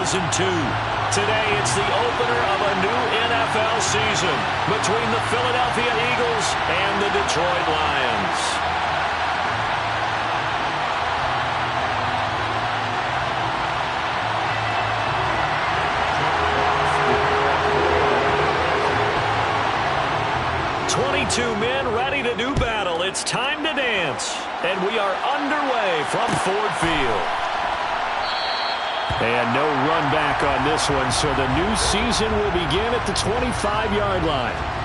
2002. Today, it's the opener of a new NFL season between the Philadelphia Eagles and the Detroit Lions. Two men ready to do battle. It's time to dance. And we are underway from Ford Field. And no run back on this one, so the new season will begin at the 25-yard line.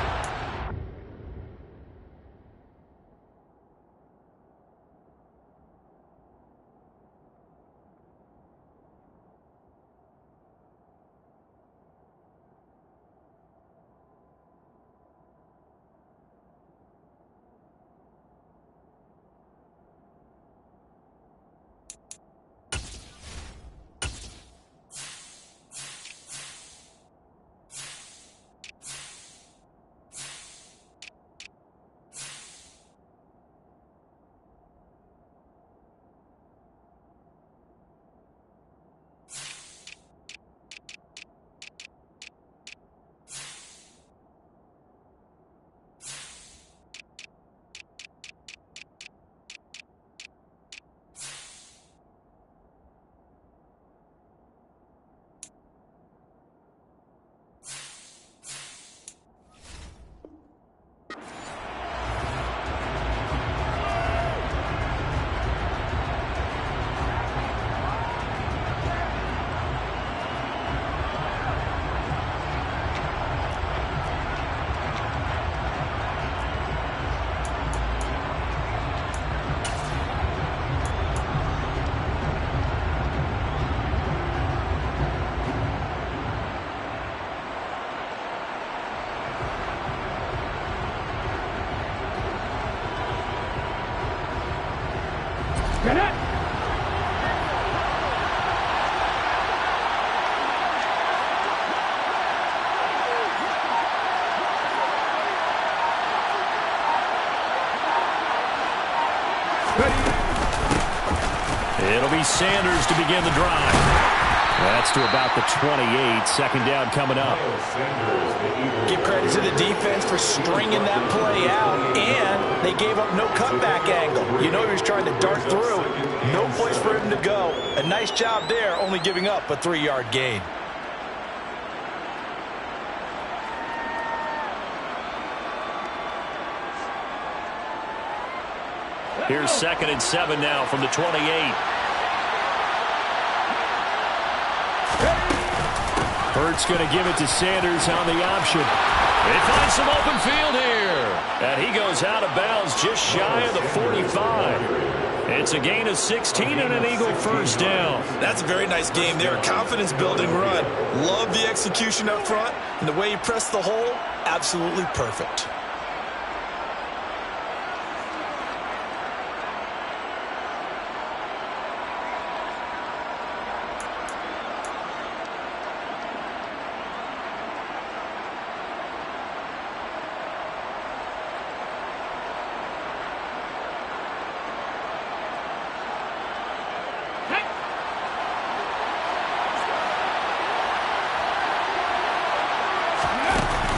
It'll be Sanders to begin the drive. That's to about the 28. Second down coming up. Give credit to the defense for stringing that play out, and they gave up no cutback angle. You know he was trying to dart through. No place for him to go. A nice job there, only giving up a 3-yard gain. Here's 2nd and 7 now from the 28. Hurts going to give it to Sanders on the option. They find some open field here. And he goes out of bounds just shy of the 45. It's a gain of 16 and an Eagle first down. That's a very nice game there. Confidence-building run. Love the execution up front. And the way he pressed the hole, absolutely perfect.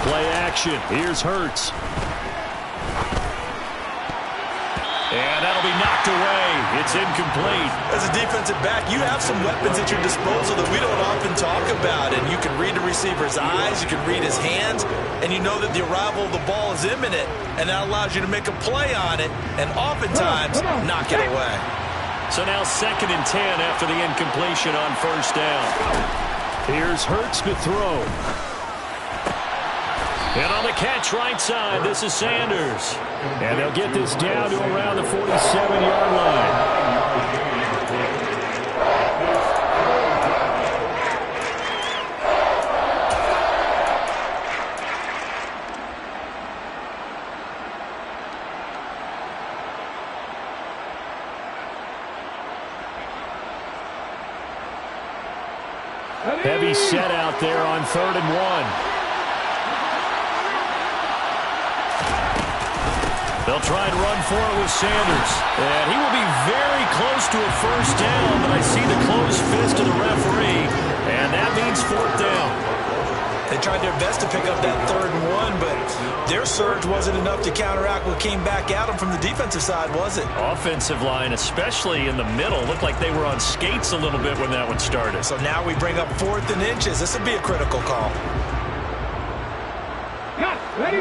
Play action. Here's Hurts. And that'll be knocked away. It's incomplete. As a defensive back, you have some weapons at your disposal that we don't often talk about. And you can read the receiver's eyes, you can read his hands, and you know that the arrival of the ball is imminent. And that allows you to make a play on it and oftentimes knock it away. So now 2nd and 10 after the incompletion on first down. Here's Hurts to throw. And on the catch right side, this is Sanders. And they'll get this down to around the 47-yard line. Heavy set out there on 3rd and 1. They'll try and run for it with Sanders. And he will be very close to a first down, but I see the closed fist of the referee. And that They tried their best to pick up that 3rd and 1, but their surge wasn't enough to counteract what came back at them from the defensive side, was it? Offensive line, especially in the middle, looked like they were on skates a little bit when that one started. So now we bring up 4th and inches. This would be a critical call. Ready?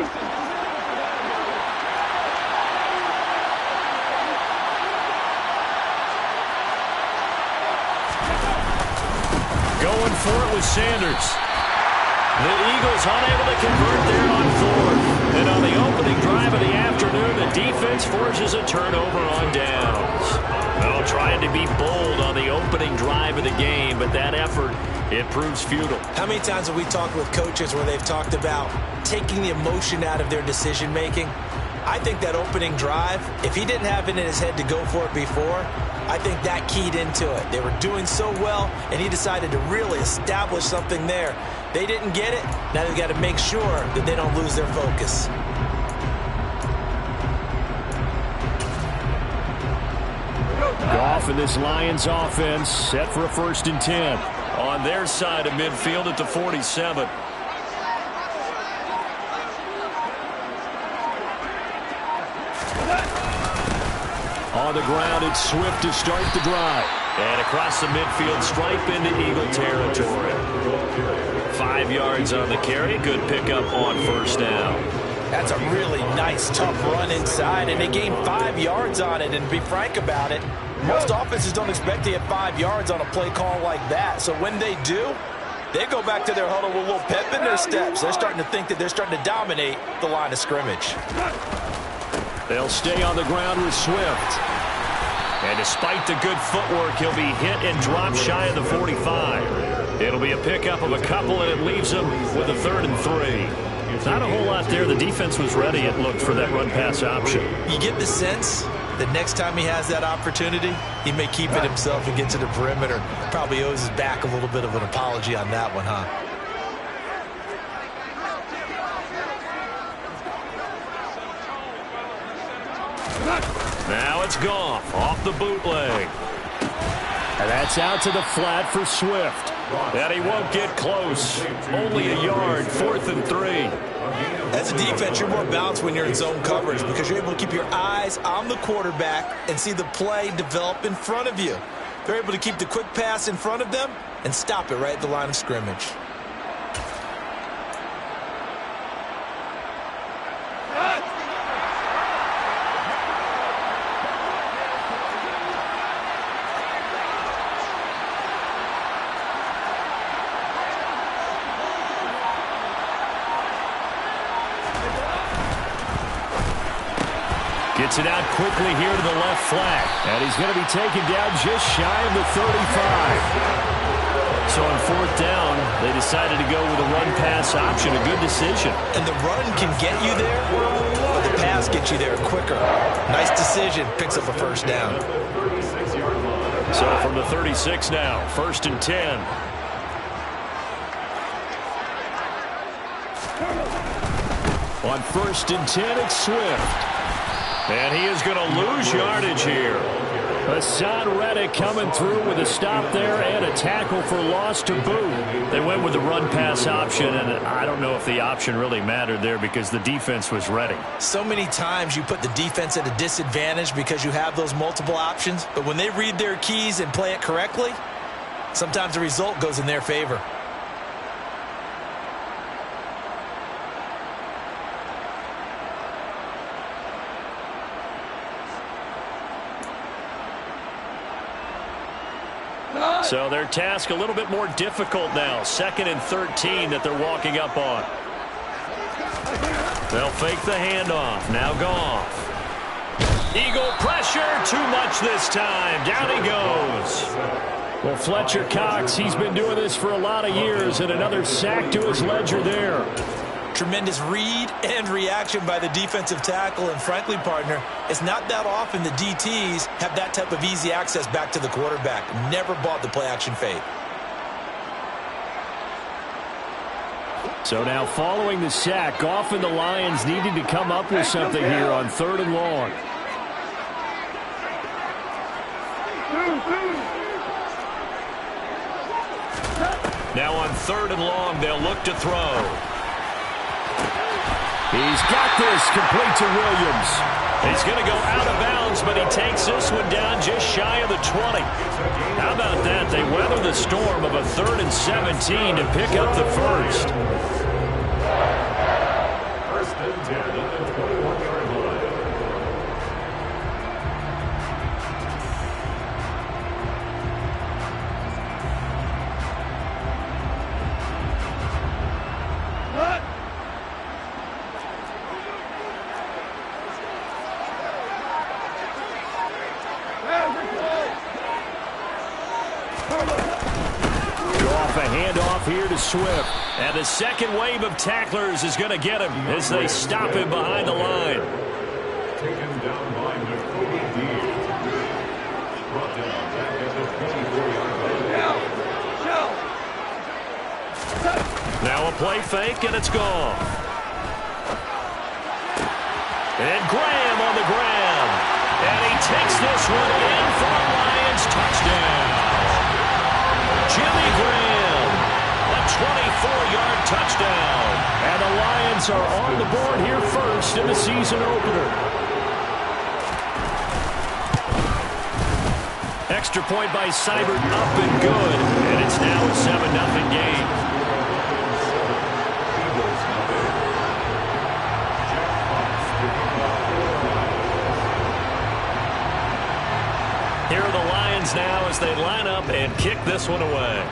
Going for it with Sanders. The Eagles unable to convert there on 4th. And on the opening drive of the afternoon, the defense forces a turnover on downs. Well, trying to be bold on the opening drive of the game, but that effort, it proves futile. How many times have we talked with coaches where they've talked about taking the emotion out of their decision-making? I think that opening drive, if he didn't have it in his head to go for it before, I think that keyed into it. They were doing so well, and he decided to really establish something there. They didn't get it. Now they've got to make sure that they don't lose their focus. Goff and this Lions offense set for a 1st and 10. On their side of midfield at the 47. On the ground, it's Swift to start the drive. And across the midfield stripe into Eagle territory. 5 yards on the carry. Good pickup on 1st down. That's a really nice, tough run inside, and they gained 5 yards on it. And to be frank about it, most offenses don't expect to get 5 yards on a play call like that. So when they do, they go back to their huddle with a little pep in their steps. They're starting to think that they're starting to dominate the line of scrimmage. They'll stay on the ground with Swift. And despite the good footwork, he'll be hit and dropped shy of the 45. It'll be a pickup of a couple, and it leaves him with a 3rd and 3. Not a whole lot there. The defense was ready, it looked, for that run-pass option. You get the sense that next time he has that opportunity, he may keep it himself and get to the perimeter. Probably owes his back a little bit of an apology on that one, huh? Now it's Goff off the bootleg. And that's out to the flat for Swift. And he won't get close. Only a yard, 4th and 3. As a defense, you're more balanced when you're in zone coverage because you're able to keep your eyes on the quarterback and see the play develop in front of you. They're able to keep the quick pass in front of them and stop it right at the line of scrimmage. Gets it out quickly here to the left flat. And he's going to be taken down just shy of the 35. So on 4th down, they decided to go with a run-pass option. A good decision. And the run can get you there, but the pass gets you there quicker. Nice decision. Picks up a 1st down. So from the 36 now, 1st and 10. On 1st and 10, it's Swift. And he is going to lose yardage here. Hassan Reddick coming through with a stop there and a tackle for loss to boot. They went with the run-pass option, and I don't know if the option really mattered there because the defense was ready. So many times you put the defense at a disadvantage because you have those multiple options, but when they read their keys and play it correctly, sometimes the result goes in their favor. So their task a little bit more difficult now. 2nd and 13 that they're walking up on. They'll fake the handoff. Now Goff. Eagle pressure. Too much this time. Down he goes. Well, Fletcher Cox, he's been doing this for a lot of years, and another sack to his ledger there. Tremendous read and reaction by the defensive tackle, and frankly, partner, it's not that often the DTs have that type of easy access back to the quarterback. Never bought the play-action fake. So now following the sack, Goff and the Lions needing to come up with something here on 3rd and long. Now on 3rd and long, they'll look to throw. He's got this complete to Williams. He's going to go out of bounds, but he takes this one down just shy of the 20. How about that? They weather the storm of a 3rd and 17 to pick up the first. First and 10 at the 21-yard line. Here to Swift. And the second wave of tacklers is going to get him as they stop him behind the line. Taken down by Cody Dean. Brought down back at the 24-yard line. Now a play fake, and it's gone. And Graham on the ground. And he takes this one in for a Lions touchdown. Jimmy Graham. 24-yard touchdown. And the Lions are on the board here first in the season opener. Extra point by Seibert, up and good. And it's now a 7-0 game. Here are the Lions now as they line up and kick this one away.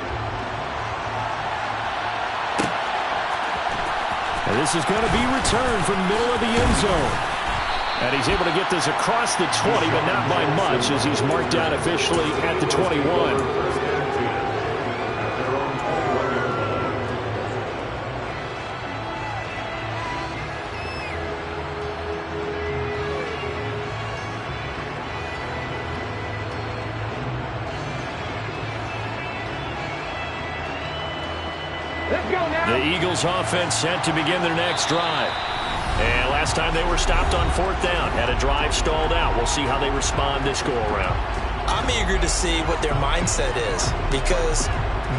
And this is going to be returned from the middle of the end zone. And he's able to get this across the 20, but not by much as he's marked down officially at the 21. The Eagles offense set to begin their next drive. And last time they were stopped on 4th down, had a drive stalled out. We'll see how they respond this go-around. I'm eager to see what their mindset is because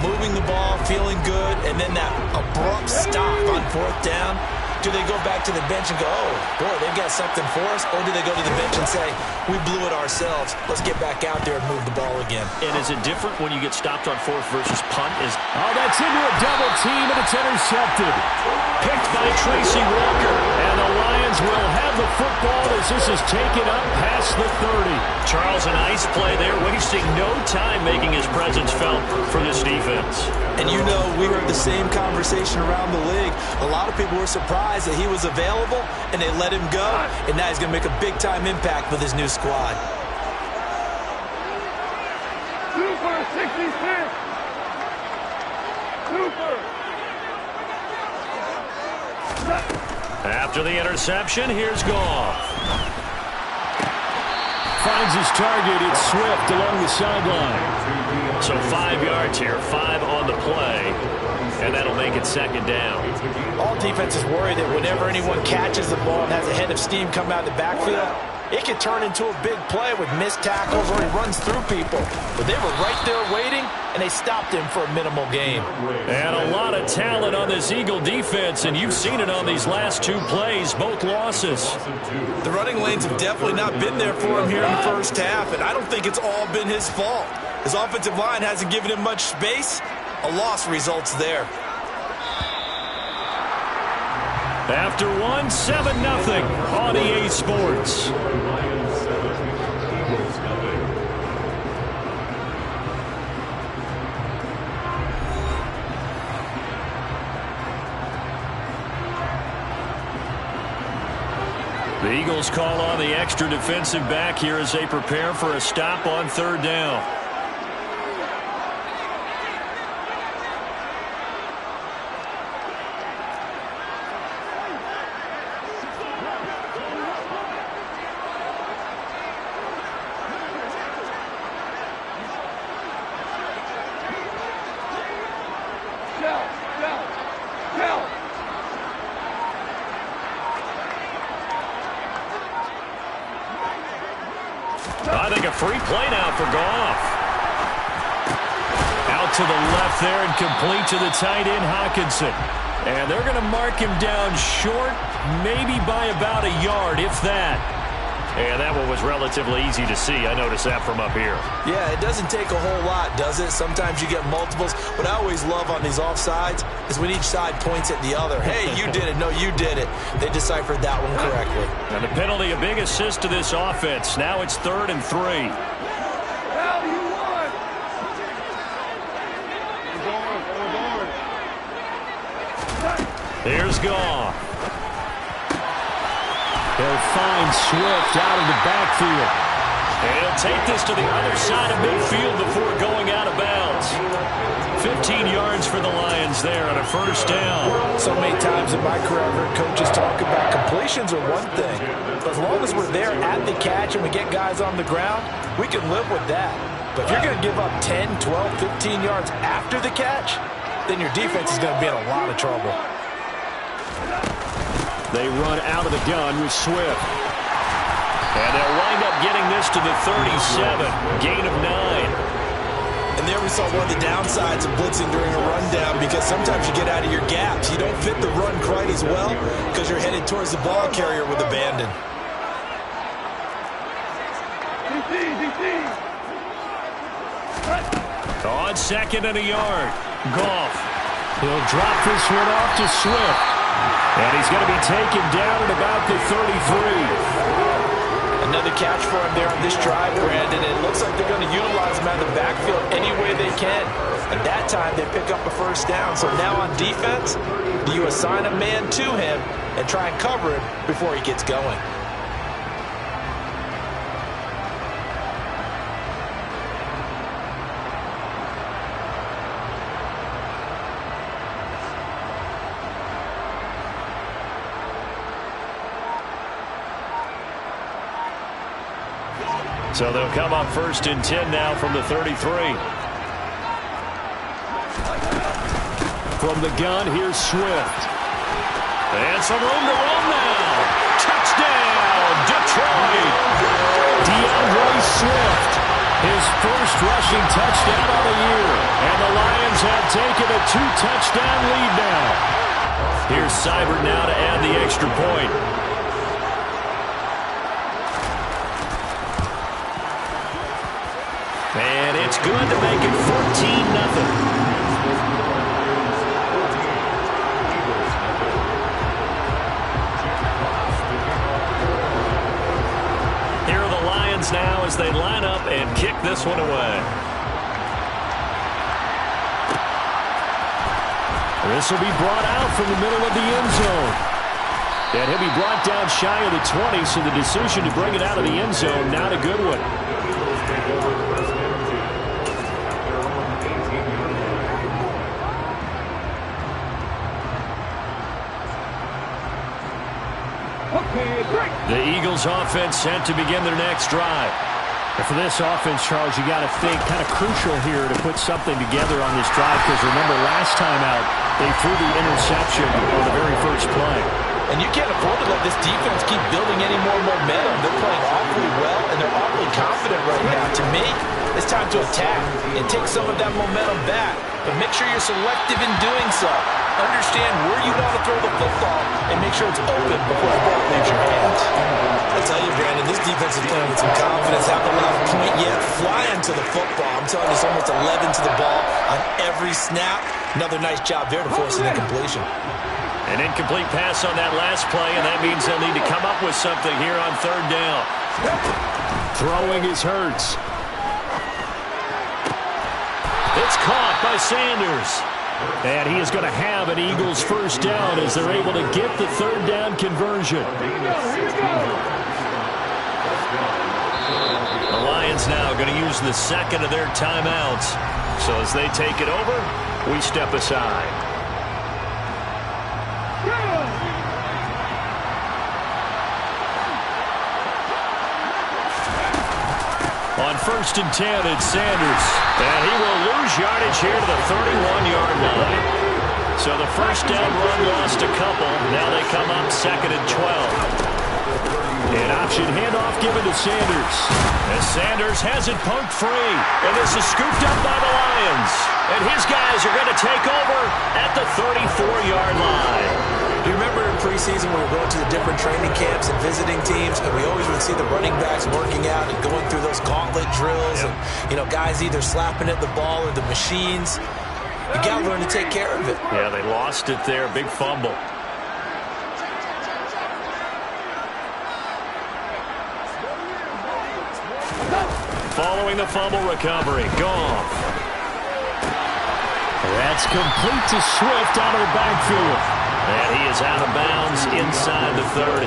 moving the ball, feeling good, and then that abrupt stop on 4th down, do they go back to the bench and go, oh, boy, they've got something for us? Or do they go to the bench and say, we blew it ourselves. Let's get back out there and move the ball again. And is it different when you get stopped on 4th versus punt? Oh, that's into a double team, and it's intercepted. Picked by Tracy Walker. And the Lions will have the football as this is taken up past the 30. Charles, a nice play there, wasting no time making his presence felt for this defense. And you know, we heard the same conversation around the league. A lot of people were surprised that he was available, and they let him go. And now he's going to make a big-time impact with his new squad. Super 66. Super. After the interception, here's Goff. Finds his target. It's Swift along the sideline. So 5 yards here, 5 on the play, and that'll make it 2nd down. All defenses worry that whenever anyone catches the ball and has a head of steam come out of the backfield, it can turn into a big play with missed tackles or he runs through people. But they were right there waiting, and they stopped him for a minimal gain. And a lot of talent on this Eagle defense, and you've seen it on these last 2 plays, both losses. The running lanes have definitely not been there for him here in the first half, and I don't think it's all been his fault. His offensive line hasn't given him much space. A loss results there. After 1, 7-0 on EA Sports. The Eagles call on the extra defensive back here as they prepare for a stop on 3rd down. I think a free play now for Goff. Out to the left there and complete to the tight end, Hockenson. And they're going to mark him down short, maybe by about a yard, if that. And that one was relatively easy to see. I noticed that from up here. Yeah, it doesn't take a whole lot, does it? Sometimes you get multiples. What I always love on these offsides is when each side points at the other. Hey, you did it. No, you did it. They deciphered that one correctly. And the penalty, a big assist to this offense. Now it's 3rd and 3. Hell, you won. Here's Goff. He'll find Swift out of the backfield. And he'll take this to the other side of midfield before going out of bounds. 15 yards for the Lions there on a 1st down. So many times in my career, I've heard coaches talk about completions are one thing. But as long as we're there at the catch and we get guys on the ground, we can live with that. But if you're going to give up 10, 12, 15 yards after the catch, then your defense is going to be in a lot of trouble. They run out of the gun with Swift. And they'll wind up getting this to the 37. Gain of 9. And there we saw one of the downsides of blitzing during a rundown, because sometimes you get out of your gaps. You don't fit the run quite as well because you're headed towards the ball carrier with abandon. On 2nd and a yard. Goff. He'll drop this one off to Swift. And he's going to be taken down at about the 33. Another catch for him there on this drive, Brandon. It looks like they're going to utilize him out of the backfield any way they can. And that time, they pick up a 1st down. So now on defense, do you assign a man to him and try and cover him before he gets going? So they'll come up 1st and 10 now from the 33. From the gun, here's Swift. And some room to run now. Touchdown, Detroit. DeAndre Swift. His first rushing touchdown of the year. And the Lions have taken a 2-touchdown lead now. Here's Seibert now to add the extra point. And it's good to make it 14-0. Here are the Lions now as they line up and kick this one away. This will be brought out from the middle of the end zone. And he'll be brought down shy of the 20, so the decision to bring it out of the end zone, not a good one. The Eagles offense set to begin their next drive. And for this offense, Charles, you got to think kind of crucial here to put something together on this drive, because remember last time out, they threw the interception on the very first play. And you can't afford to let this defense keep building any more momentum. They're playing awfully well, and they're awfully confident right now. To me, it's time to attack and take some of that momentum back. But make sure you're selective in doing so. Understand where you want to throw the football and make sure it's open before the ball leaves your hands. I tell you, Brandon, this defense is playing with some confidence. Haven't allowed a point yet. Flying to the football. I'm telling you, it's almost 11 to the ball on every snap. Another nice job there to force an incompletion. An incomplete pass on that last play, and that means they'll need to come up with something here on 3rd down. Throwing is Hurts. It's caught by Sanders. And he is going to have an Eagles 1st down as they're able to get the 3rd down conversion. The Lions now going to use the 2nd of their timeouts. So as they take it over, we step aside. On 1st and 10, it's Sanders. And he will lose yardage here to the 31-yard line. So the 1st down run lost a couple. Now they come up 2nd and 12. An option handoff given to Sanders. And Sanders has it poked free. And this is scooped up by the Lions. And his guys are going to take over at the 34-yard line. You remember in preseason when we were going to the different training camps and visiting teams, and we always would see the running backs working out and going through those gauntlet drills, and, you know, guys either slapping at the ball or the machines. You got to learn to take care of it. Yeah, they lost it there. Big fumble. Following the fumble recovery. Goff. That's complete to Swift out of the backfield. And he is out of bounds inside the 30.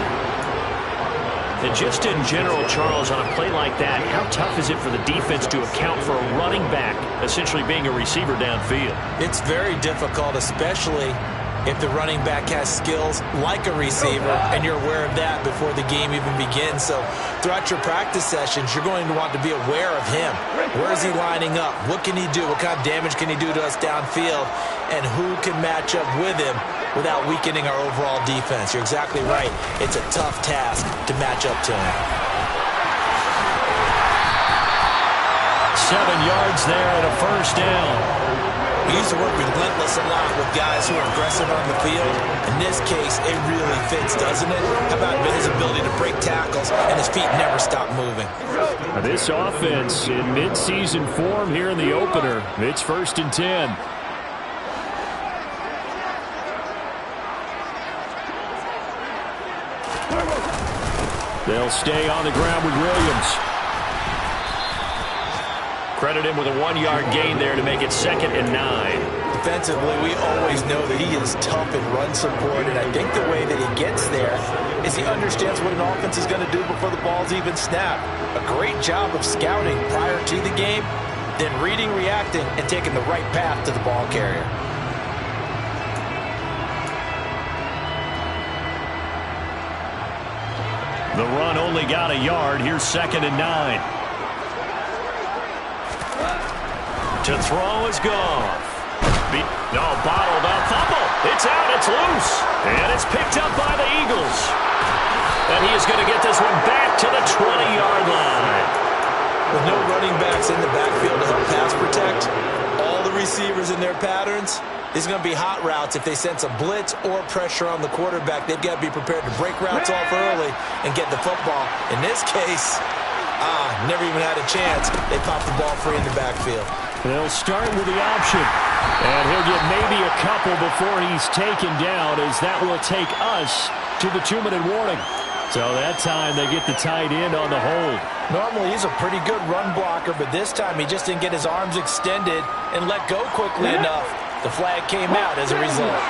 And just in general, Charles, on a play like that, how tough is it for the defense to account for a running back essentially being a receiver downfield? It's very difficult, especially if the running back has skills like a receiver, and you're aware of that before the game even begins. So throughout your practice sessions, you're going to want to be aware of him. Where is he lining up? What can he do? What kind of damage can he do to us downfield? And who can match up with him without weakening our overall defense? You're exactly right. It's a tough task to match up to him. 7 yards there and a first down. We used to work relentless a lot with guys who are aggressive on the field. In this case, it really fits, doesn't it? How about his ability to break tackles and his feet never stop moving? This offense in midseason form here in the opener. It's 1st and 10. They'll stay on the ground with Williams. Credit him with a 1-yard gain there to make it 2nd and 9. Defensively, we always know that he is tough in run support, and I think the way that he gets there is he understands what an offense is going to do before the ball's even snapped. A great job of scouting prior to the game, then reading, reacting, and taking the right path to the ball carrier. The run only got a yard. Here's 2nd and 9. To throw is Goff. Bottled up. Fumble. It's out. It's loose. And it's picked up by the Eagles. And he is going to get this one back to the 20-yard line. With no running backs in the backfield to help pass protect, all the receivers in their patterns, these are going to be hot routes. If they sense a blitz or pressure on the quarterback, they've got to be prepared to break routes off early and get the football. In this case, never even had a chance. They popped the ball free in the backfield. They'll start with the option. And he'll get maybe a couple before he's taken down, as that will take us to the 2-minute warning. So that time they get the tight end on the hold. Normally he's a pretty good run blocker, but this time he just didn't get his arms extended and let go quickly enough. The flag came out as a result.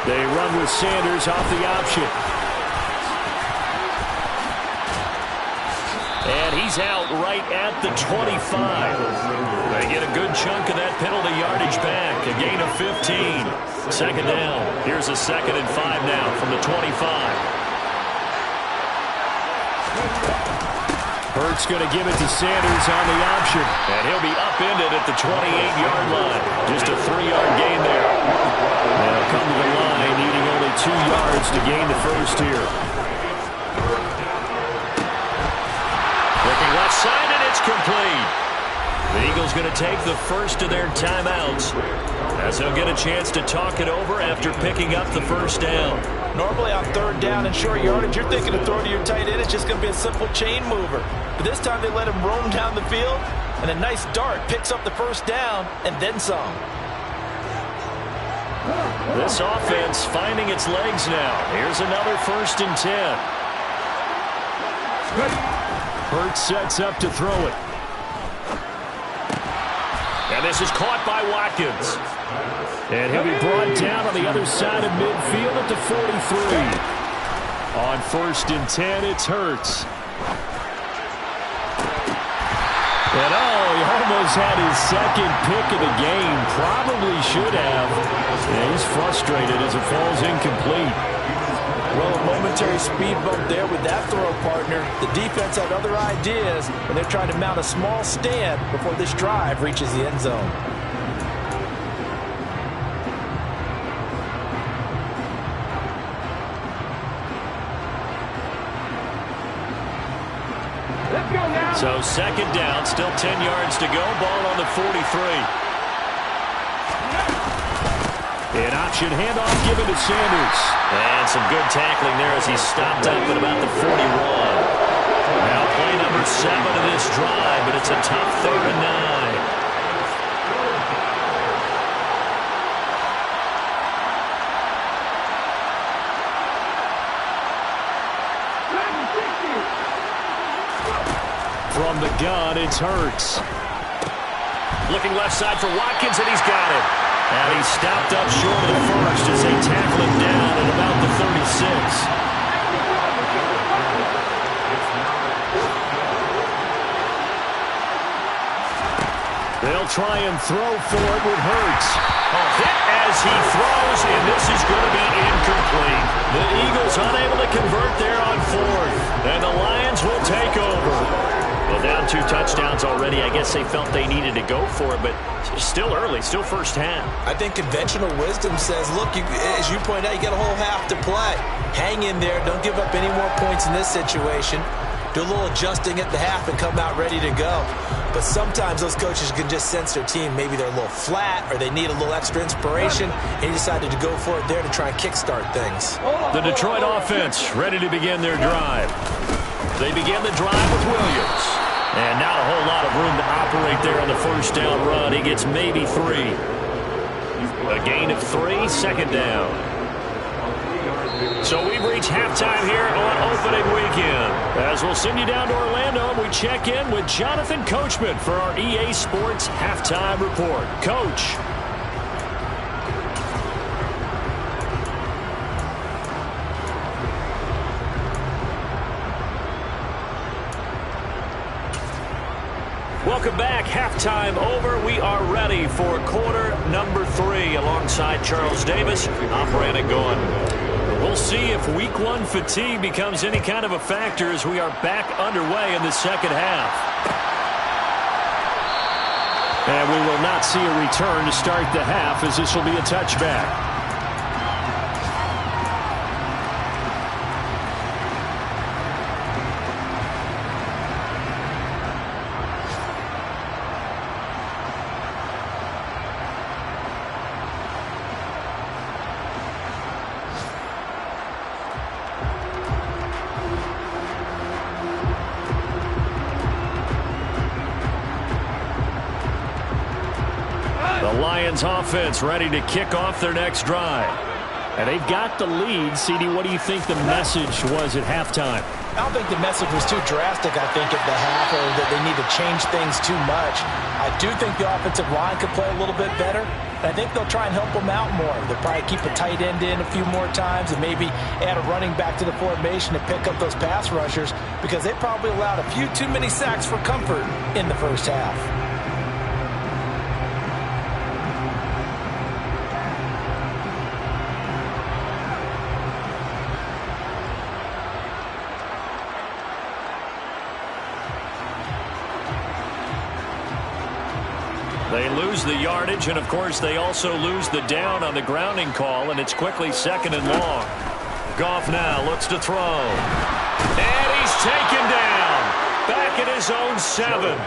They run with Sanders off the option. And he's out right at the 25. They get a good chunk of that penalty yardage back. A gain of 15. 2nd down. Here's a 2nd and 5 now from the 25. Hurts going to give it to Sanders on the option. And he'll be upended at the 28-yard line. Just a 3-yard gain there. They'll come to the line needing only 2 yards to gain the first here. Looking left side, and it's complete. The Eagles going to take the first of their timeouts as they'll get a chance to talk it over after picking up the first down. Normally on 3rd down and short yardage, you're thinking of throwing to your tight end. It's just going to be a simple chain mover. But this time they let him roam down the field, and a nice dart picks up the first down and then some. This offense finding its legs now. Here's another 1st and 10. Hurts sets up to throw it. And this is caught by Watkins. And he'll be brought down on the other side of midfield at the 43. On 1st and 10, it's Hurts. And he almost had his 2nd pick of the game. Probably should have. And he's frustrated as it falls incomplete. Well, a momentary speed bump there with that throw, partner. The defense had other ideas, and they're trying to mount a small stand before this drive reaches the end zone. So second down, still 10 yards to go. Ball on the 43. An option handoff given to Sanders. And some good tackling there as he stopped up at about the 41. Now play number 7 of this drive, but it's a tough 3rd and 9. From the gun, it's Hurts. Looking left side for Watkins, and he's got it. And he stopped up short of the first as they tackle him down at about the 36. They'll try and throw for it with Hurts. A hit as he throws, and this is going to be incomplete. The Eagles unable to convert there on 4th, and the Lions will take over. Well, down 2 touchdowns already. I guess they felt they needed to go for it, but still early, still first half. I think conventional wisdom says, look, as you point out, you got a whole half to play. Hang in there. Don't give up any more points in this situation. Do a little adjusting at the half and come out ready to go. But sometimes those coaches can just sense their team. Maybe they're a little flat or they need a little extra inspiration, and he decided to go for it there to try and kickstart things. The Detroit offense ready to begin their drive. They begin the drive with Williams. And not a whole lot of room to operate there on the first down run. He gets maybe 3. A gain of 3, second down. So we've reached halftime here on opening weekend. As we'll send you down to Orlando, and we check in with Jonathan Coachman for our EA Sports Halftime Report. Coach. Welcome back. Halftime over. We are ready for quarter number 3 alongside Charles Davis. I'm Brandon Gaughan. We'll see if week 1 fatigue becomes any kind of a factor as we are back underway in the second half. And we will not see a return to start the half as this will be a touchback. Offense ready to kick off their next drive. And they've got the lead. CD, what do you think the message was at halftime? I don't think the message was too drastic, I think, at the half, or that they need to change things too much. I do think the offensive line could play a little bit better. And I think they'll try and help them out more. They'll probably keep a tight end in a few more times and maybe add a running back to the formation to pick up those pass rushers, because they probably allowed a few too many sacks for comfort in the first half. They lose the yardage, and of course they also lose the down on the grounding call, and it's quickly second and long. Goff now looks to throw. And he's taken down. Back at his own 7.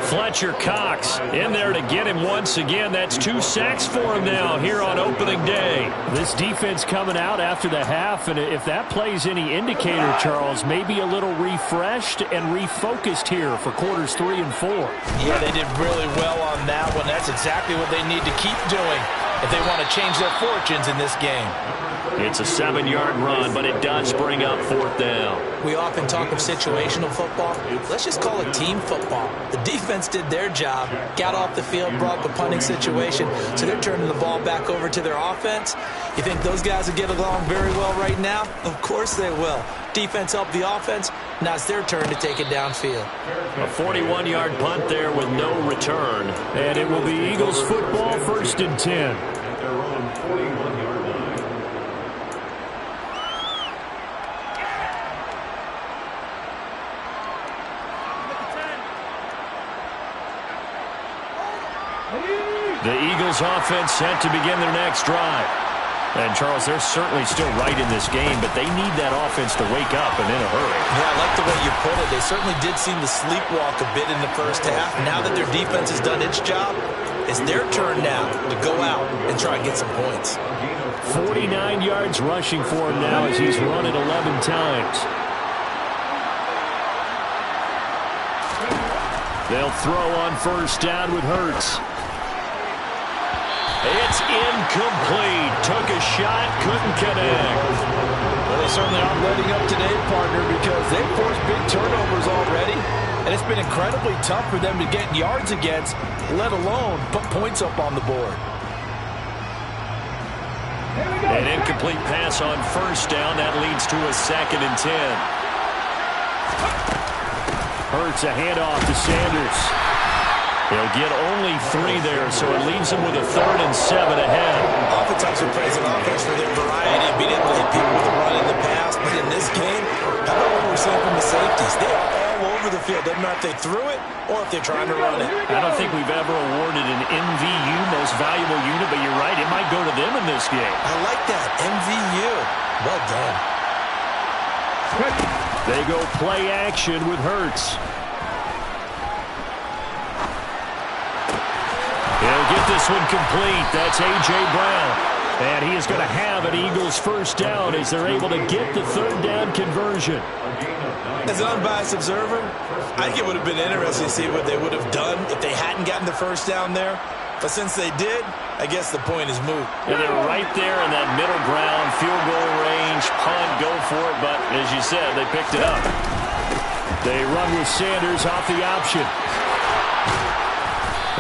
Fletcher Cox in there to get him once again. That's 2 sacks for him now here on opening day. This defense coming out after the half, and if that plays any indicator, Charles, maybe a little refreshed and refocused here for quarters 3 and 4. Yeah, they did really well on that one. That's exactly what they need to keep doing if they want to change their fortunes in this game. It's a 7-yard run, but it does bring up 4th down. We often talk of situational football. Let's just call it team football. The defense did their job, got off the field, brought the punting situation, so they're turning the ball back over to their offense. You think those guys will get along very well right now? Of course they will. Defense helped the offense. Now it's their turn to take it downfield. A 41-yard punt there with no return. And it will be Eagles football, 1st and 10. At their own 41-yard line. The Eagles offense set to begin their next drive. And, Charles, they're certainly still right in this game, but they need that offense to wake up and in a hurry. Yeah, I like the way you put it. They certainly did seem to sleepwalk a bit in the first half. Now that their defense has done its job, it's their turn now to go out and try and get some points. 49 yards rushing for him now as he's run it 11 times. They'll throw on first down with Hurts. It's incomplete. Took a shot, couldn't connect. Well, they certainly aren't letting up today, partner, because they've forced big turnovers already, and it's been incredibly tough for them to get yards against, let alone put points up on the board. An incomplete pass on first down. That leads to a 2nd and 10. Hurts a handoff to Sanders. He'll get only 3 there, so it leaves him with a 3rd and 7 ahead. Oftentimes we praise an offense for their variety of being able to hit people with a run in the past, but in this game, how about what we're seeing from the safeties? They are all over the field. Doesn't matter if they threw it or if they're trying to run it. I don't think we've ever awarded an MVU, most valuable unit, but you're right, it might go to them in this game. I like that, MVU. Well done. They go play action with Hurts. He'll get this one complete. That's A.J. Brown. And he is going to have an Eagles first down as they're able to get the 3rd down conversion. As an unbiased observer, I think it would have been interesting to see what they would have done if they hadn't gotten the first down there. But since they did, I guess the point is moot. And they're right there in that middle ground, field goal range, punt, go for it. But as you said, they picked it up. They run with Sanders off the option.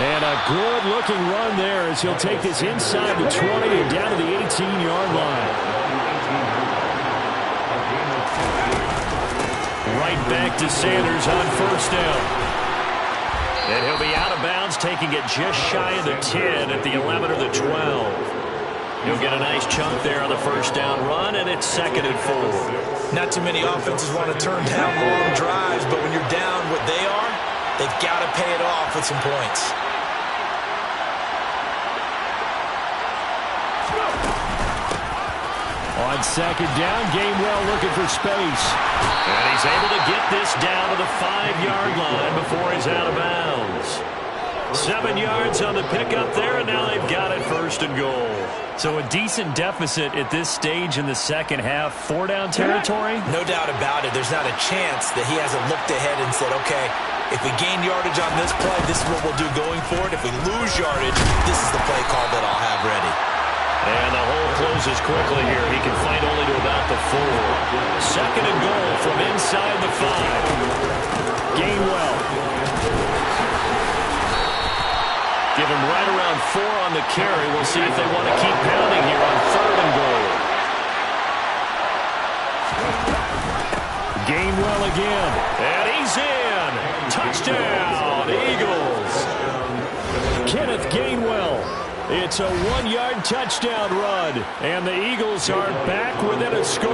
And a good-looking run there as he'll take this inside the 20 and down to the 18-yard line. Right back to Sanders on first down. And he'll be out of bounds, taking it just shy of the 10 at the 11 or the 12. He'll get a nice chunk there on the first down run, and it's 2nd and 4. Not too many offenses want to turn down long drives, but when you're down what they are, they've got to pay it off with some points. On 2nd down, Gainwell looking for space. And he's able to get this down to the 5-yard line before he's out of bounds. 7 yards on the pickup there, and now they've got it 1st and goal. So a decent deficit at this stage in the second half. 4-down territory? No doubt about it. There's not a chance that he hasn't looked ahead and said, okay, if we gain yardage on this play, this is what we'll do going forward. If we lose yardage, this is the play call that I'll have ready. And the hole closes quickly here. He can find only to about the 4. 2nd and goal from inside the 5. Gainwell. Give him right around 4 on the carry. We'll see if they want to keep pounding here on 3rd and goal. Gainwell again. And he's in. Touchdown, Eagles. Kenneth Gainwell. It's a 1-yard touchdown run, and the Eagles are back within a score.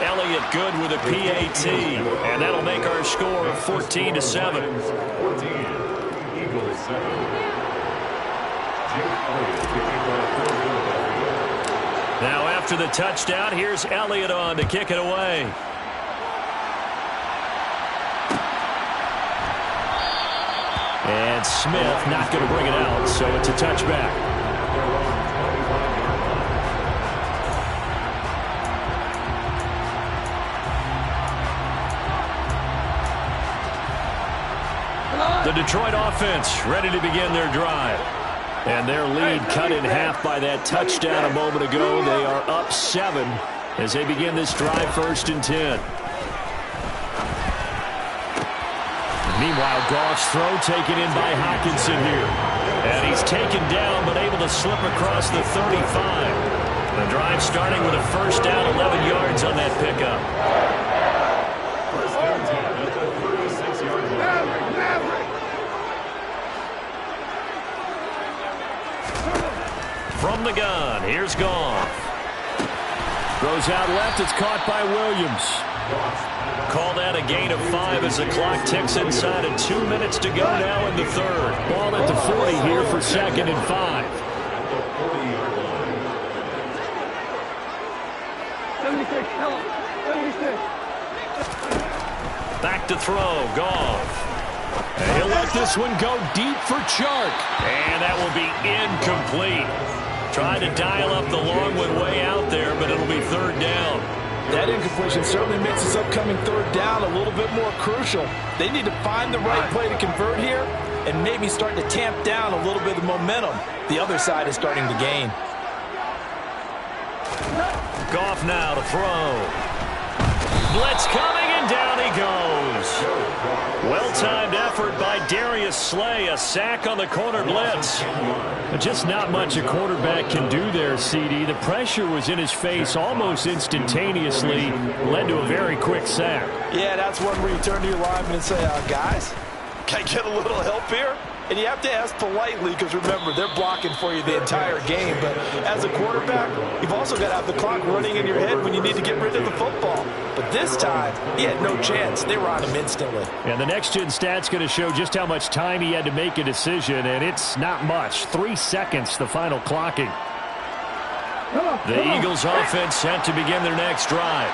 Elliott good with a PAT, and that'll make our score 14-7. 14, Eagles 7. Now after the touchdown, here's Elliott on to kick it away. And Smith not going to bring it out, so it's a touchback. The Detroit offense ready to begin their drive. And their lead cut in half by that touchdown a moment ago. They are up 7 as they begin this drive 1st and 10. Meanwhile, Goff's throw taken in by Hockenson here. And he's taken down but able to slip across the 35. The drive starting with a first down, 11 yards on that pickup. From the gun, here's Goff. Throws out left, it's caught by Williams. Call that a gain of 5 as the clock ticks inside of 2 minutes to go now in the third. Ball at the 40 here for 2nd and 5. 76, tell him. 76. Back to throw. Goff. And he'll let this one go deep for Chark. And that will be incomplete. Tried to dial up the long one way out there, but it'll be 3rd down. That incompletion certainly makes this upcoming 3rd down a little bit more crucial. They need to find the right play to convert here and maybe start to tamp down a little bit of momentum. The other side is starting to gain. Goff now to throw. Blitz coming, and down he goes. Well-timed effort by Darius Slay. A sack on the corner blitz. Just not much a quarterback can do there, CD. The pressure was in his face almost instantaneously. Led to a very quick sack. Yeah, that's one where you turn to your lineman and say, guys, can I get a little help here? And you have to ask politely because, remember, they're blocking for you the entire game. But as a quarterback, you've also got to have the clock running in your head when you need to get rid of the football. But this time, he had no chance. They were on him instantly. And the next-gen stat's going to show just how much time he had to make a decision, and it's not much. 3 seconds, the final clocking. The Eagles offense set to begin their next drive.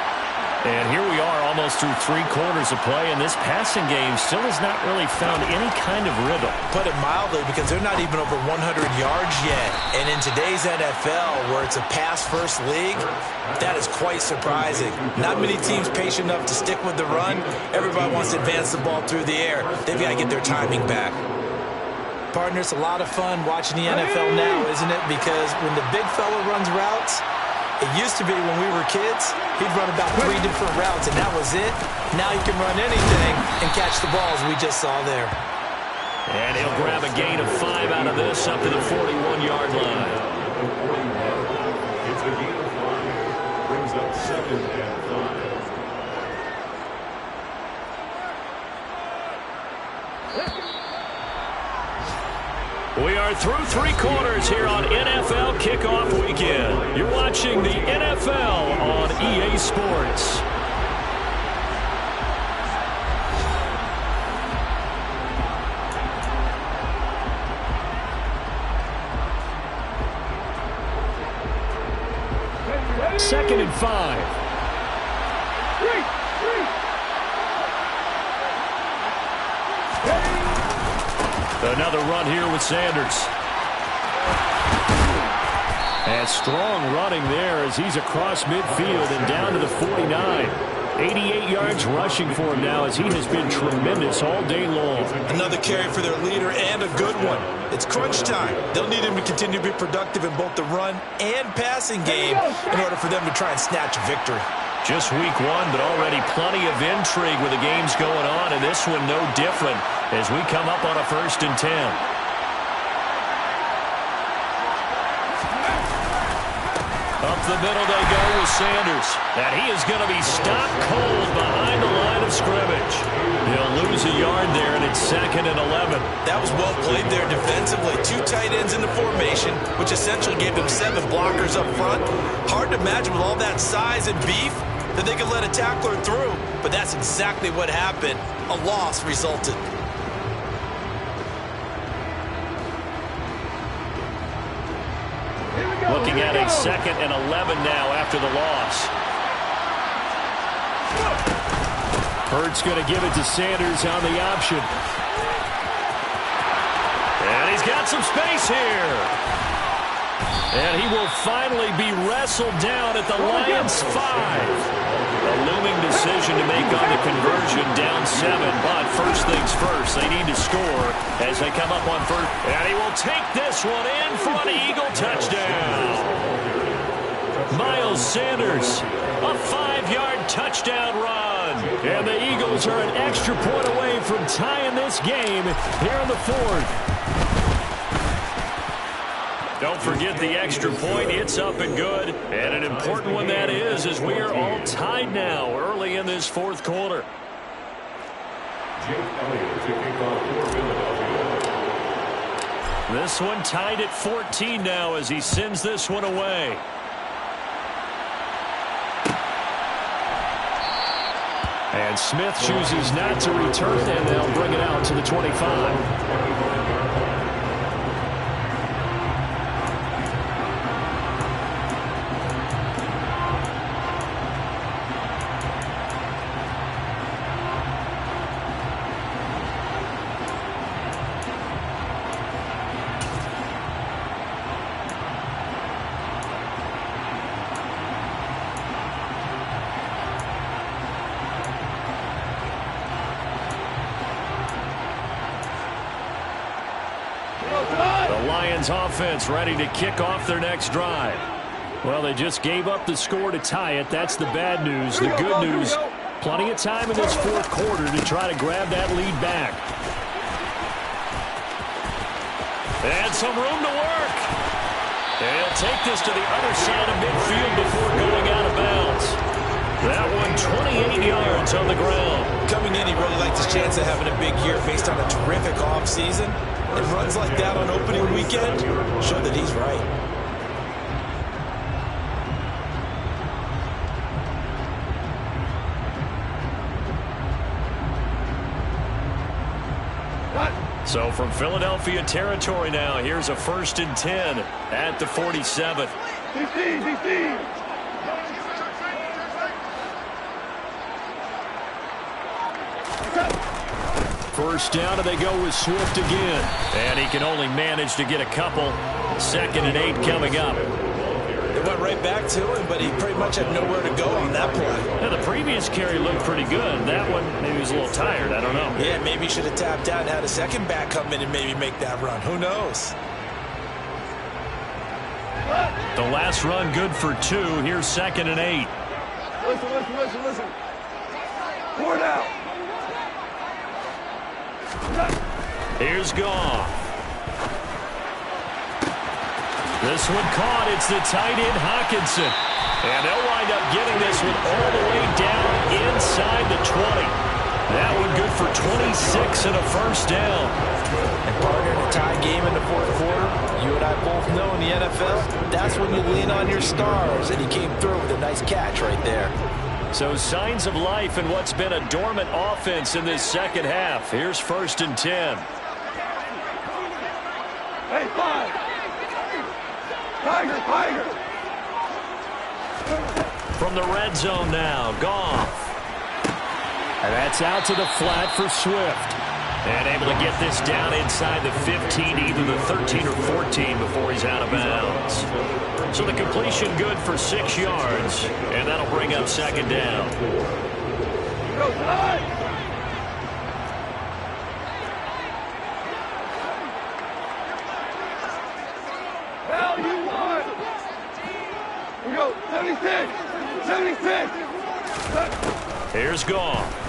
And here we are almost through 3 quarters of play, and this passing game still has not really found any kind of rhythm. Put it mildly, because they're not even over 100 yards yet. And in today's NFL, where it's a pass-first league, that is quite surprising. Not many teams patient enough to stick with the run. Everybody wants to advance the ball through the air. They've got to get their timing back. Partner, it's a lot of fun watching the NFL now, isn't it? Because when the big fella runs routes, it used to be when we were kids, he'd run about 3 different routes, and that was it. Now he can run anything and catch the balls we just saw there. And he'll grab a gain of 5 out of this up to the 41-yard line. It's a gain of 5. Brings up 2nd and 5. We are through 3 quarters here on NFL Kickoff Weekend. You're watching the NFL on EA Sports. Second and 5. Another run here with Sanders. And strong running there as he's across midfield and down to the 49. 88 yards rushing for him now as he has been tremendous all day long. Another carry for their leader and a good one. It's crunch time. They'll need him to continue to be productive in both the run and passing game in order for them to try and snatch a victory. Just week 1, but already plenty of intrigue with the games going on, and this one no different as we come up on a 1st and 10. Up the middle they go with Sanders. And he is going to be stopped cold behind the line of scrimmage. He'll lose a yard there, and it's 2nd and 11. That was well played there defensively. 2 tight ends in the formation, which essentially gave them 7 blockers up front. Hard to imagine with all that size and beef that they could let a tackler through. But that's exactly what happened. A loss resulted. Looking at a 2nd and 11 now after the loss. Hurts going to give it to Sanders on the option. And he's got some space here. And he will finally be wrestled down at the Lions' 5. A looming decision to make on the conversion, down 7. But first things first, they need to score as they come up on 1st. And he will take this one in for an Eagle touchdown. Miles Sanders, a 5-yard touchdown run. And the Eagles are an extra point away from tying this game here in the 4th. Don't forget the extra point. It's up and good. And an important one that is, as we are all tied now early in this 4th quarter. Jake Elliott to kick off for Philadelphia. This one tied at 14 now as he sends this one away. And Smith chooses not to return, and they'll bring it out to the 25. The Lions offense ready to kick off their next drive. Well, they just gave up the score to tie it. That's the bad news. The good news, plenty of time in this fourth quarter to try to grab that lead back. And some room to work. They'll take this to the other side of midfield before going out of bounds. That one 28 yards on the ground. Coming in, he really liked his chance of having a big year based on a terrific offseason. And runs like that on opening weekend show that he's right. So from Philadelphia territory now, here's a 1st and 10 at the 47. First down, and they go with Swift again. And he can only manage to get a couple. 2nd and 8 coming up. It went right back to him, but he pretty much had nowhere to go on that play. Yeah, the previous carry looked pretty good. That one, maybe he was a little tired. I don't know. Yeah, maybe he should have tapped out and had a second back come in and maybe make that run. Who knows? The last run good for 2. Here's 2nd and 8. Listen. 4 down. Here's Goff. This one caught. It's the tight end, Hockenson. And they'll wind up getting this one all the way down inside the 20. That one good for 26 and a first down. And partner, in a tie game in the fourth quarter, you and I both know in the NFL, that's when you lean on your stars. And he came through with a nice catch right there. So signs of life in what's been a dormant offense in this second half. Here's 1st and 10. Hey, 5. Tiger. From the red zone now, Goff. And that's out to the flat for Swift. And able to get this down inside the 15, either the 13 or 14 before he's out of bounds. So the completion good for 6 yards, and that'll bring up 2nd down. Go side. Hell, you won. We go 76. Here's Goff.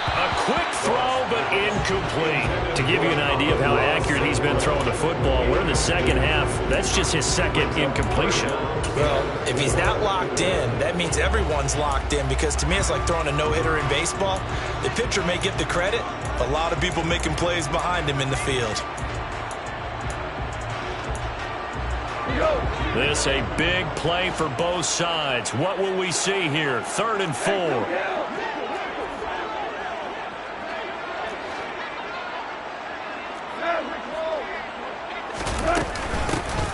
A quick throw, but incomplete. To give you an idea of how accurate he's been throwing the football, we're in the second half. That's just his 2nd incompletion. Well, if he's not locked in, that means everyone's locked in, because to me it's like throwing a no-hitter in baseball. The pitcher may get the credit, a lot of people making plays behind him in the field. This a big play for both sides. What will we see here? 3rd and 4.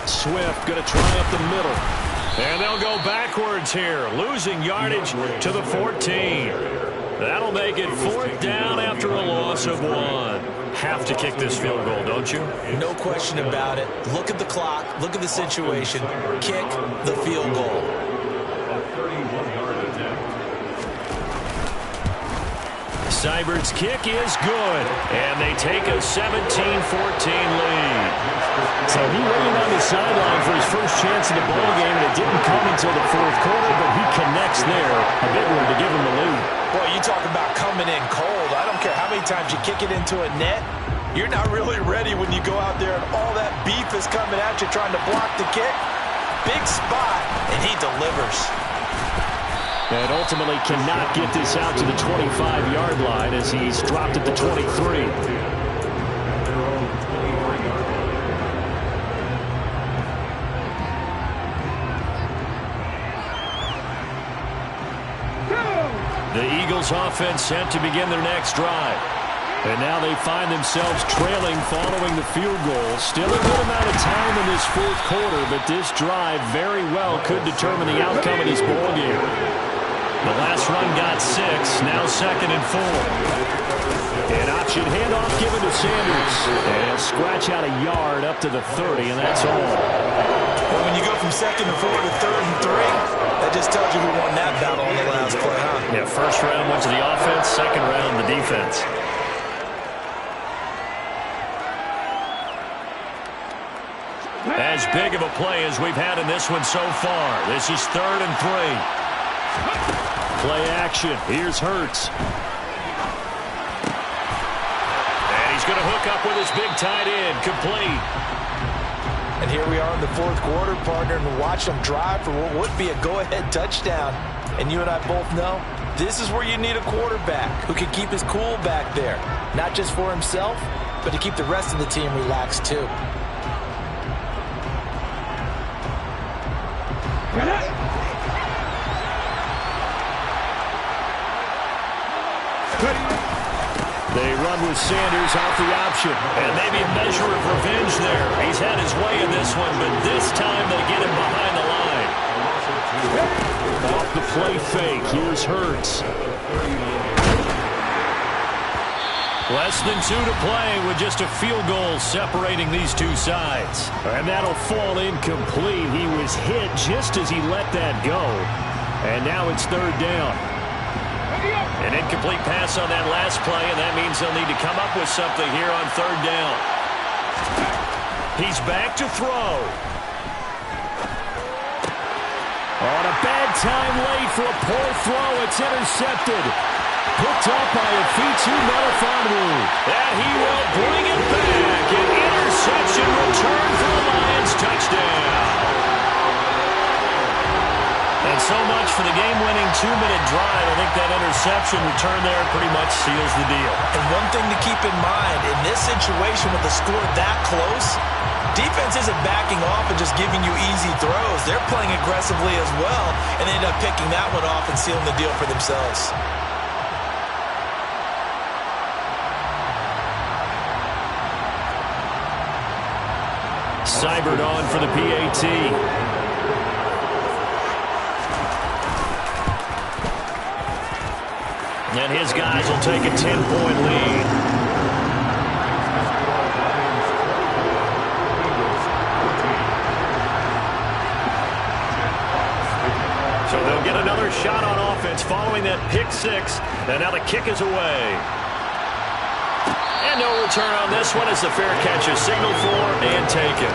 Swift going to try up the middle. And they'll go backwards here, losing yardage to the 14. That'll make it 4th down after a loss of 1. Have to kick this field goal, don't you? No question about it. Look at the clock. Look at the situation. Kick the field goal. Seibert's kick is good, and they take a 17-14 lead. So he waited on the sideline for his first chance in the ballgame, and it didn't come until the fourth quarter, but he connects there. A big one to give him the lead. Boy, you talk about coming in cold. I don't care how many times you kick it into a net. You're not really ready when you go out there and all that beef is coming at you trying to block the kick. Big spot, and he delivers. And ultimately cannot get this out to the 25-yard line as he's dropped at the 23. The Eagles offense set to begin their next drive. And now they find themselves trailing following the field goal. Still a good amount of time in this fourth quarter, but this drive very well could determine the outcome of this ball game. The last run got 6, now 2nd and 4. An option handoff given to Sanders. And he'll scratch out a yard up to the 30, and that's all. Well, when you go from 2nd and 4 to 3rd and 3, that just tells you who won that battle on the last play, huh? Yeah, first round went to the offense, second round the defense. As big of a play as we've had in this one so far. This is 3rd and 3. Play action. Here's Hurts. And he's going to hook up with his big tight end. Complete. And here we are in the fourth quarter, partner, and watch them drive for what would be a go-ahead touchdown. And you and I both know this is where you need a quarterback who can keep his cool back there. Not just for himself, but to keep the rest of the team relaxed too. They run with Sanders off the option. And maybe a measure of revenge there. He's had his way in this one, but this time they get him behind the line. Off the play fake. Here's Hurts. Less than 2 to play with just a field goal separating these two sides. And that'll fall incomplete. He was hit just as he let that go. And now it's 3rd down. An incomplete pass on that last play, and that means they'll need to come up with something here on 3rd down. He's back to throw. On a bad time late for a poor throw. It's intercepted. Picked up by Afitu Melifonwu. And he will bring it back. An interception return for the Lions. Touchdown. And so much for the game-winning 2-minute drive. I think that interception return there pretty much seals the deal. And one thing to keep in mind, in this situation with the score that close, defense isn't backing off and just giving you easy throws. They're playing aggressively as well, and they end up picking that one off and sealing the deal for themselves. Seibert on for the PAT. And his guys will take a 10-point lead. So they'll get another shot on offense following that pick 6. And now the kick is away. And no return on this one as the fair catch is signaled for and taken.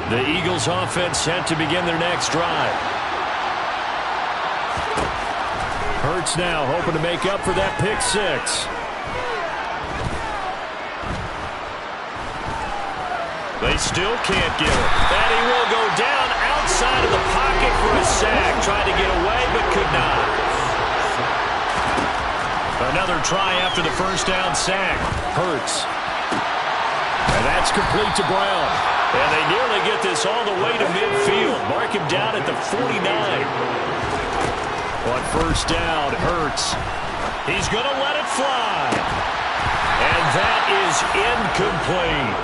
The Eagles offense set to begin their next drive. Hurts now hoping to make up for that pick 6. They still can't get it. And he will go down outside of the pocket for a sack. Tried to get away but could not. Another try after the first down sack. Hurts. And that's complete to Brown. And they nearly get this all the way to midfield. Mark him down at the 49. On first down, Hurts. He's going to let it fly. And that is incomplete.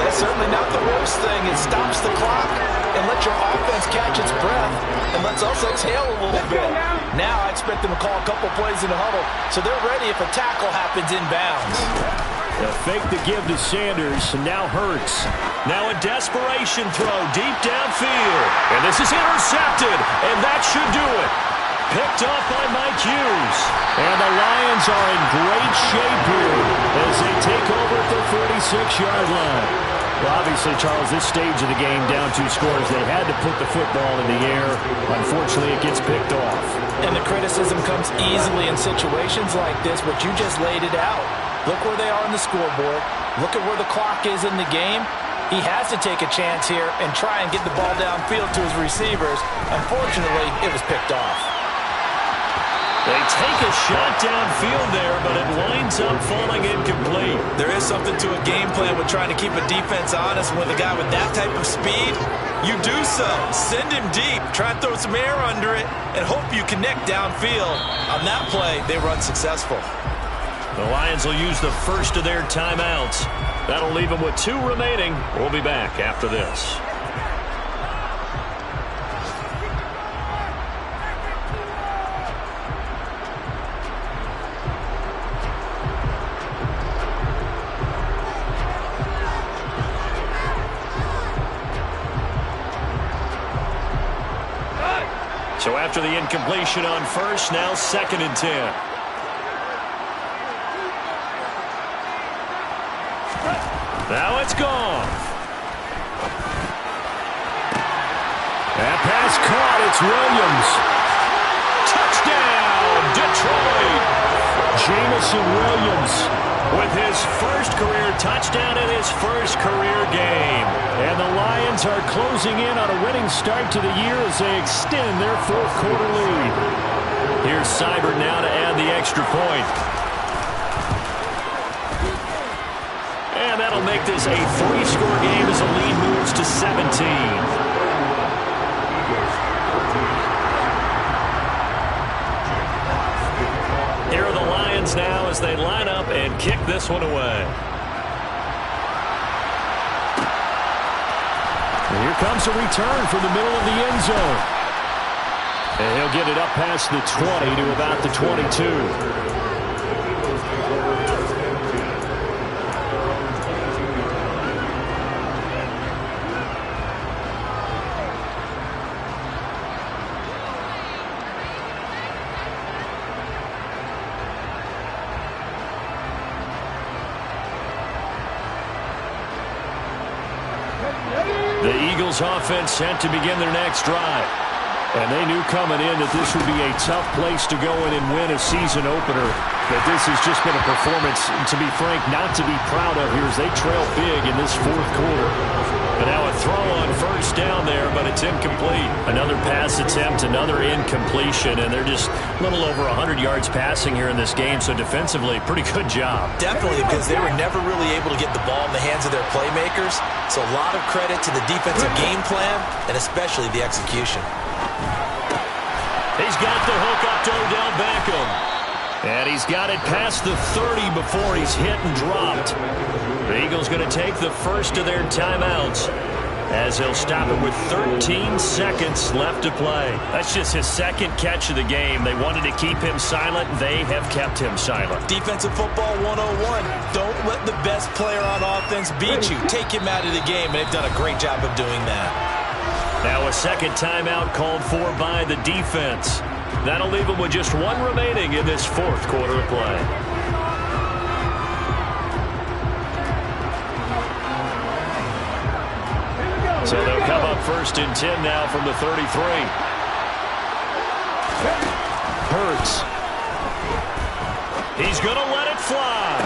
That's certainly not the worst thing. It stops the clock and lets your offense catch its breath and lets us exhale a little bit. Now I expect them to call a couple plays in the huddle so they're ready if a tackle happens inbounds. A fake to give to Sanders, and now Hurts. Now a desperation throw deep downfield. And this is intercepted, and that should do it. Picked off by Mike Hughes. And the Lions are in great shape here as they take over at the 46-yard line. Well, obviously, Charles, this stage of the game, down 2 scores, they had to put the football in the air. Unfortunately, it gets picked off. And the criticism comes easily in situations like this, but you just laid it out. Look where they are on the scoreboard. Look at where the clock is in the game. He has to take a chance here and try and get the ball downfield to his receivers. Unfortunately, it was picked off. They take a shot downfield there, but it winds up falling incomplete. There is something to a game plan with trying to keep a defense honest. With a guy with that type of speed, you do so. Send him deep. Try and throw some air under it and hope you connect downfield. On that play, they were unsuccessful. The Lions will use the first of their timeouts. That'll leave them with 2 remaining. We'll be back after this. So after the incompletion on first, now 2nd and 10. Now it's gone. That pass caught. It's Williams. Touchdown, Detroit. Jamison Williams with his first career touchdown in his first career game. And the Lions are closing in on a winning start to the year as they extend their 4th quarter lead. Here's Seibert now to add the extra point. And that'll make this a 3-score game as the lead moves to 17. Here are the Lions now as they line up and kick this one away. And here comes a return from the middle of the end zone. And he'll get it up past the 20 to about the 22. The Eagles offense set to begin their next drive. And they knew coming in that this would be a tough place to go in and win a season opener. But this has just been a performance, to be frank, not to be proud of here as they trail big in this 4th quarter. And now a throw on first down there, but it's incomplete. Another pass attempt, another incompletion, and they're just a little over 100 yards passing here in this game. So defensively, pretty good job. Definitely, because they were never really able to get the ball in the hands of their playmakers. So a lot of credit to the defensive game plan and especially the execution. He's got the hook up to Odell Beckham. And he's got it past the 30 before he's hit and dropped. The Eagles going to take the first of their timeouts as he'll stop it with 13 seconds left to play. That's just his 2nd catch of the game. They wanted to keep him silent. They have kept him silent. Defensive football 101. Don't let the best player on offense beat you. Take him out of the game, and they've done a great job of doing that. Now a 2nd timeout called for by the defense. That'll leave them with just 1 remaining in this 4th quarter of play. So they'll come up 1st and 10 now from the 33. Hurts. He's going to let it fly.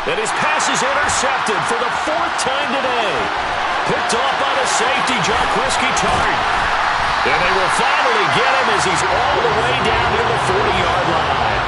And his pass is intercepted for the 4th time today. Picked off by the safety, Jaquiski Tartt. And they will finally get him as he's all the way down near the 40-yard line.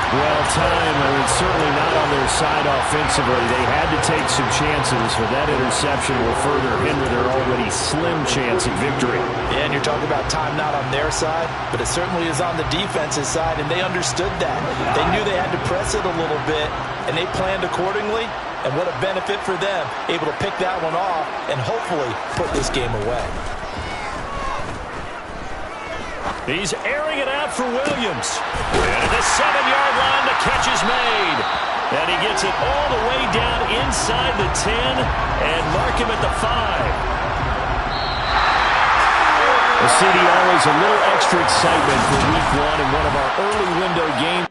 Well, time, it's certainly not on their side offensively. They had to take some chances, but that interception will further hinder their already slim chance at victory. Yeah, and you're talking about time not on their side, but it certainly is on the defense's side, and they understood that. They knew they had to press it a little bit, and they planned accordingly, and what a benefit for them, able to pick that one off and hopefully put this game away. He's airing it out for Williams. And at the 7-yard line, the catch is made. And he gets it all the way down inside the 10 and mark him at the 5. Well, CD, always a little extra excitement for week 1 in one of our early window games.